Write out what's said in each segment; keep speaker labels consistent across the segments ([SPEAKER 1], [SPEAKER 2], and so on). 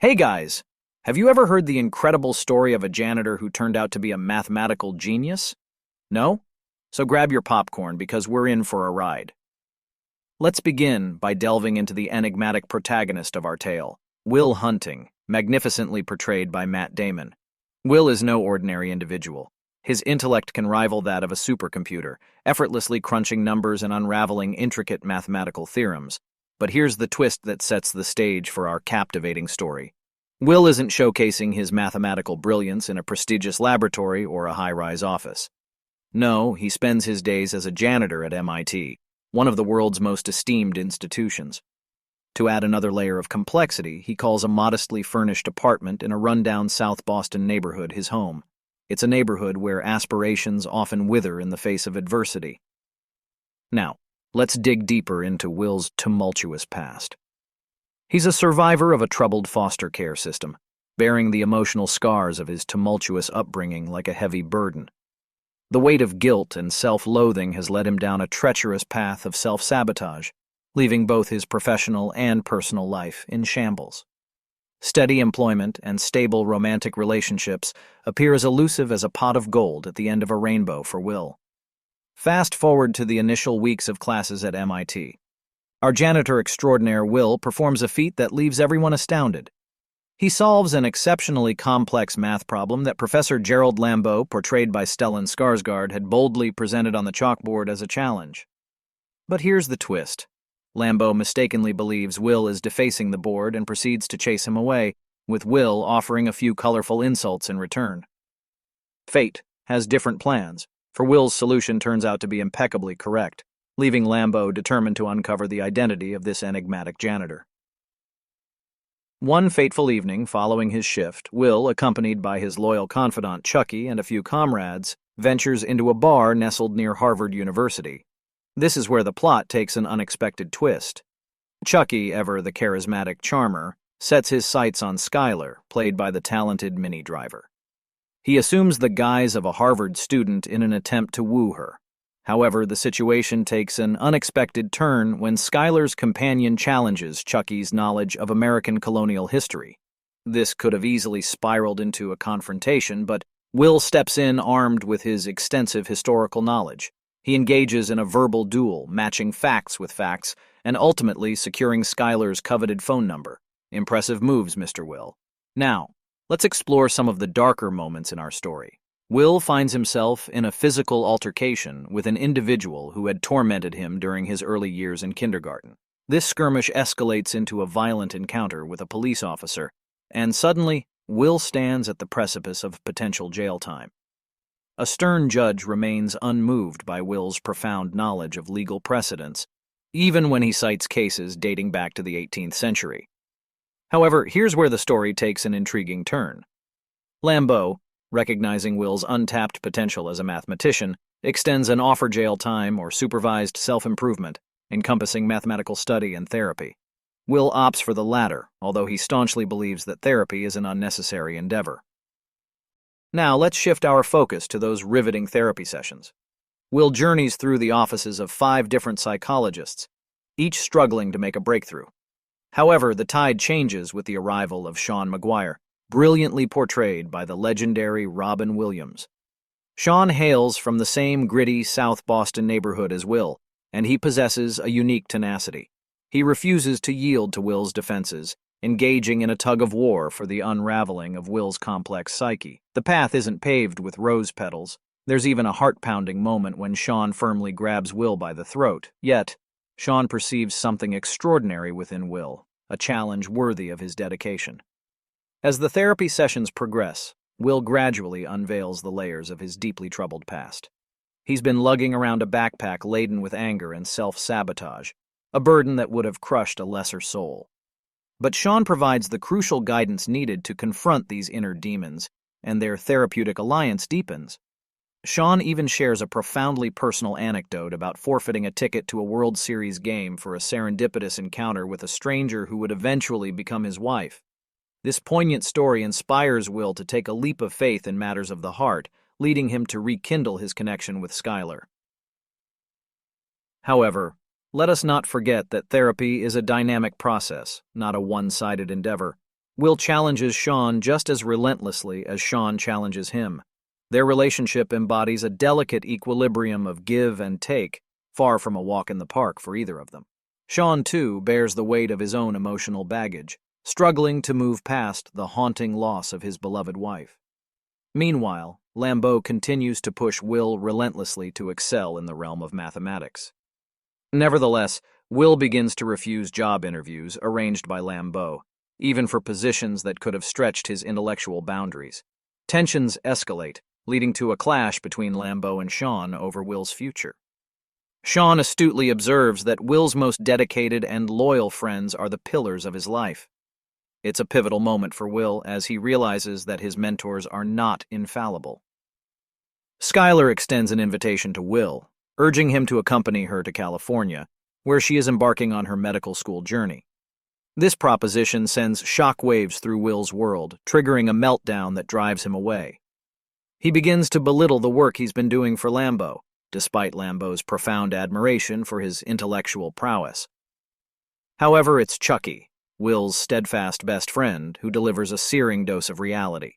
[SPEAKER 1] Hey guys, have you ever heard the incredible story of a janitor who turned out to be a mathematical genius? No? So grab your popcorn because we're in for a ride. Let's begin by delving into the enigmatic protagonist of our tale, Will Hunting, magnificently portrayed by Matt Damon. Will is no ordinary individual. His intellect can rival that of a supercomputer, effortlessly crunching numbers and unraveling intricate mathematical theorems. But here's the twist that sets the stage for our captivating story. Will isn't showcasing his mathematical brilliance in a prestigious laboratory or a high-rise office. No, he spends his days as a janitor at MIT, one of the world's most esteemed institutions. To add another layer of complexity, he calls a modestly furnished apartment in a rundown South Boston neighborhood his home. It's a neighborhood where aspirations often wither in the face of adversity. Now, let's dig deeper into Will's tumultuous past. He's a survivor of a troubled foster care system, bearing the emotional scars of his tumultuous upbringing like a heavy burden. The weight of guilt and self-loathing has led him down a treacherous path of self-sabotage, leaving both his professional and personal life in shambles. Steady employment and stable romantic relationships appear as elusive as a pot of gold at the end of a rainbow for Will. Fast forward to the initial weeks of classes at MIT. Our janitor extraordinaire Will performs a feat that leaves everyone astounded. He solves an exceptionally complex math problem that Professor Gerald Lambeau, portrayed by Stellan Skarsgård, had boldly presented on the chalkboard as a challenge. But here's the twist. Lambeau mistakenly believes Will is defacing the board and proceeds to chase him away, with Will offering a few colorful insults in return. Fate has different plans, for Will's solution turns out to be impeccably correct, leaving Lambeau determined to uncover the identity of this enigmatic janitor. One fateful evening following his shift, Will, accompanied by his loyal confidant Chucky and a few comrades, ventures into a bar nestled near Harvard University. This is where the plot takes an unexpected twist. Chucky, ever the charismatic charmer, sets his sights on Skylar, played by the talented Minnie Driver. He assumes the guise of a Harvard student in an attempt to woo her. However, the situation takes an unexpected turn when Skylar's companion challenges Chucky's knowledge of American colonial history. This could have easily spiraled into a confrontation, but Will steps in armed with his extensive historical knowledge. He engages in a verbal duel, matching facts with facts, and ultimately securing Skylar's coveted phone number. Impressive moves, Mr. Will. Now, let's explore some of the darker moments in our story. Will finds himself in a physical altercation with an individual who had tormented him during his early years in kindergarten. This skirmish escalates into a violent encounter with a police officer, and suddenly, Will stands at the precipice of potential jail time. A stern judge remains unmoved by Will's profound knowledge of legal precedents, even when he cites cases dating back to the 18th century. However, here's where the story takes an intriguing turn. Lambeau, recognizing Will's untapped potential as a mathematician, extends an offer jail time or supervised self-improvement, encompassing mathematical study and therapy. Will opts for the latter, although he staunchly believes that therapy is an unnecessary endeavor. Now, let's shift our focus to those riveting therapy sessions. Will journeys through the offices of 5 different psychologists, each struggling to make a breakthrough. However, the tide changes with the arrival of Sean Maguire, brilliantly portrayed by the legendary Robin Williams. Sean hails from the same gritty South Boston neighborhood as Will, and he possesses a unique tenacity. He refuses to yield to Will's defenses, engaging in a tug-of-war for the unraveling of Will's complex psyche. The path isn't paved with rose petals. There's even a heart-pounding moment when Sean firmly grabs Will by the throat. Yet, Sean perceives something extraordinary within Will, a challenge worthy of his dedication. As the therapy sessions progress, Will gradually unveils the layers of his deeply troubled past. He's been lugging around a backpack laden with anger and self-sabotage, a burden that would have crushed a lesser soul. But Sean provides the crucial guidance needed to confront these inner demons, and their therapeutic alliance deepens. Sean even shares a profoundly personal anecdote about forfeiting a ticket to a World Series game for a serendipitous encounter with a stranger who would eventually become his wife. This poignant story inspires Will to take a leap of faith in matters of the heart, leading him to rekindle his connection with Skylar. However, let us not forget that therapy is a dynamic process, not a one-sided endeavor. Will challenges Sean just as relentlessly as Sean challenges him. Their relationship embodies a delicate equilibrium of give and take, far from a walk in the park for either of them. Sean, too, bears the weight of his own emotional baggage, struggling to move past the haunting loss of his beloved wife. Meanwhile, Lambeau continues to push Will relentlessly to excel in the realm of mathematics. Nevertheless, Will begins to refuse job interviews arranged by Lambeau, even for positions that could have stretched his intellectual boundaries. Tensions escalate, leading to a clash between Lambeau and Sean over Will's future. Sean astutely observes that Will's most dedicated and loyal friends are the pillars of his life. It's a pivotal moment for Will as he realizes that his mentors are not infallible. Skylar extends an invitation to Will, urging him to accompany her to California, where she is embarking on her medical school journey. This proposition sends shockwaves through Will's world, triggering a meltdown that drives him away. He begins to belittle the work he's been doing for Lambeau, despite Lambeau's profound admiration for his intellectual prowess. However, it's Chucky, Will's steadfast best friend, who delivers a searing dose of reality.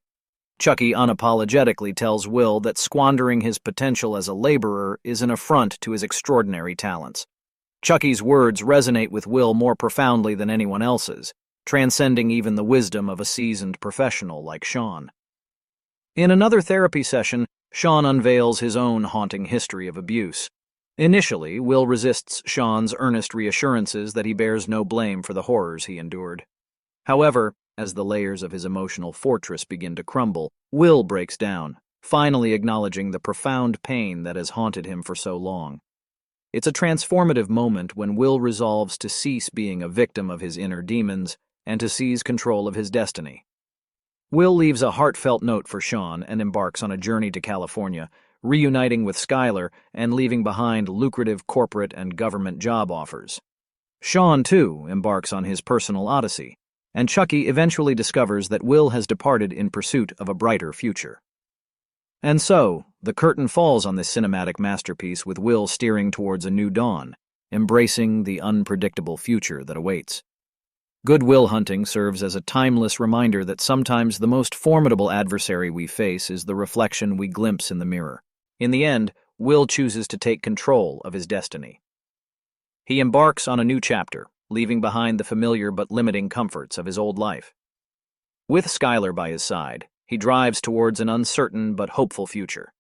[SPEAKER 1] Chucky unapologetically tells Will that squandering his potential as a laborer is an affront to his extraordinary talents. Chucky's words resonate with Will more profoundly than anyone else's, transcending even the wisdom of a seasoned professional like Sean. In another therapy session, Sean unveils his own haunting history of abuse. Initially, Will resists Sean's earnest reassurances that he bears no blame for the horrors he endured. However, as the layers of his emotional fortress begin to crumble, Will breaks down, finally acknowledging the profound pain that has haunted him for so long. It's a transformative moment when Will resolves to cease being a victim of his inner demons and to seize control of his destiny. Will leaves a heartfelt note for Sean and embarks on a journey to California, reuniting with Skylar and leaving behind lucrative corporate and government job offers. Sean, too, embarks on his personal odyssey, and Chucky eventually discovers that Will has departed in pursuit of a brighter future. And so, the curtain falls on this cinematic masterpiece with Will steering towards a new dawn, embracing the unpredictable future that awaits. Good Will hunting serves as a timeless reminder that sometimes the most formidable adversary we face is the reflection we glimpse in the mirror. In the end, Will chooses to take control of his destiny. He embarks on a new chapter, leaving behind the familiar but limiting comforts of his old life. With Skylar by his side, he drives towards an uncertain but hopeful future.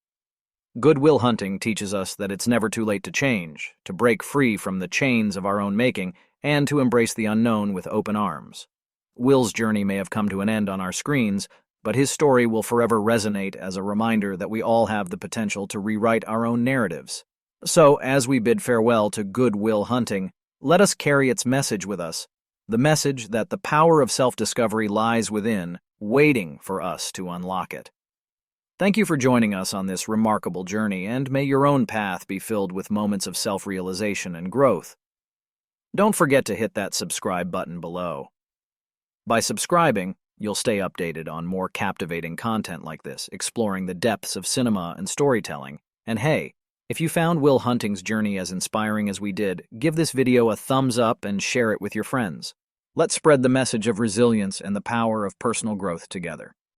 [SPEAKER 1] Good Will hunting teaches us that it's never too late to change, to break free from the chains of our own making, and to embrace the unknown with open arms. Will's journey may have come to an end on our screens, but his story will forever resonate as a reminder that we all have the potential to rewrite our own narratives. So, as we bid farewell to Good Will hunting, let us carry its message with us, the message that the power of self-discovery lies within, waiting for us to unlock it. Thank you for joining us on this remarkable journey, and may your own path be filled with moments of self-realization and growth. Don't forget to hit that subscribe button below. By subscribing, you'll stay updated on more captivating content like this, exploring the depths of cinema and storytelling. And hey, if you found Will Hunting's journey as inspiring as we did, give this video a thumbs up and share it with your friends. Let's spread the message of resilience and the power of personal growth together.